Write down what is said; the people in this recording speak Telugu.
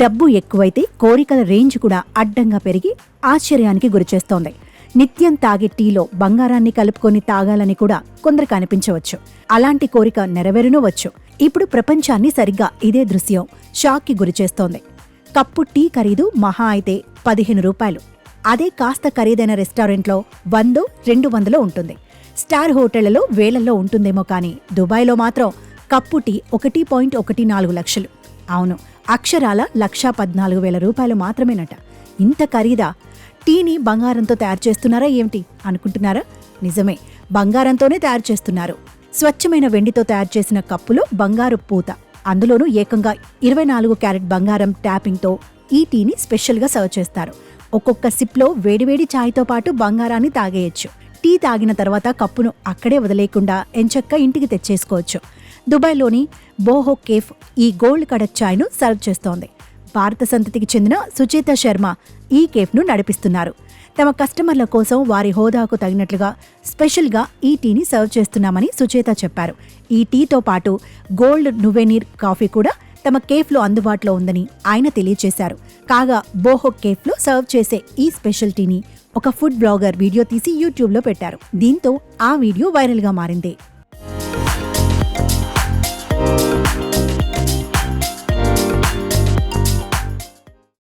డబ్బు ఎక్కువైతే కోరికల రేంజ్ కూడా అడ్డంగా పెరిగి ఆశ్చర్యానికి గురిచేస్తోంది. నిత్యం తాగే టీలో బంగారాన్ని కలుపుకొని తాగాలని కూడా కొందరికి అనిపించవచ్చు. అలాంటి కోరిక నెరవేరునవచ్చు. ఇప్పుడు ప్రపంచాన్ని సరిగ్గా ఇదే దృశ్యం షాక్కి గురిచేస్తోంది. కప్పు టీ ఖరీదు మహా అయితే 15 రూపాయలు. అదే కాస్త ఖరీదైన రెస్టారెంట్లో 100, 200 ఉంటుంది. స్టార్ హోటళ్లలో వేలల్లో ఉంటుందేమో కానీ దుబాయ్లో మాత్రం కప్పు టీ 1.14 లక్షలు. అవును, అక్షరాల 1,14,000 రూపాయలు మాత్రమేనట. ఇంత ఖరీదా? టీని బంగారంతో తయారు చేస్తున్నారా ఏమిటి అనుకుంటున్నారా? నిజమే, బంగారంతోనే తయారు చేస్తున్నారు. స్వచ్ఛమైన వెండితో తయారు చేసిన కప్పులో బంగారు పూత, అందులోనూ ఏకంగా 24 క్యారెట్ బంగారం ట్యాపింగ్తో ఈ టీని స్పెషల్గా సర్వ్ చేస్తారు. ఒక్కొక్క సిప్లో వేడివేడి ఛాయ్తో పాటు బంగారాన్ని తాగేయచ్చు. టీ తాగిన తర్వాత కప్పును అక్కడే వదిలేయకుండా ఎంచక్కా ఇంటికి తెచ్చేసుకోవచ్చు. దుబాయ్లోని బోహో కేఫ్ ఈ గోల్డ్ కడక్ ఛాయ్ను సర్వ్ చేస్తోంది. భారత సంతతికి చెందిన సుచేత శర్మ ఈ కేఫ్ను నడిపిస్తున్నారు. తమ కస్టమర్ల కోసం వారి హోదాకు తగినట్లుగా స్పెషల్గా ఈ టీని సర్వ్ చేస్తున్నామని సుచేత చెప్పారు. ఈ టీతో పాటు గోల్డ్ నువెనీర్ కాఫీ కూడా తమ కేఫ్లో అందుబాటులో ఉందని ఆయన తెలియజేశారు. కాగా బోహో కేఫ్లో సర్వ్ చేసే ఈ స్పెషల్ టీని ఒక ఫుడ్ బ్లాగర్ వీడియో తీసి యూట్యూబ్లో పెట్టారు. దీంతో ఆ వీడియో వైరల్గా మారింది.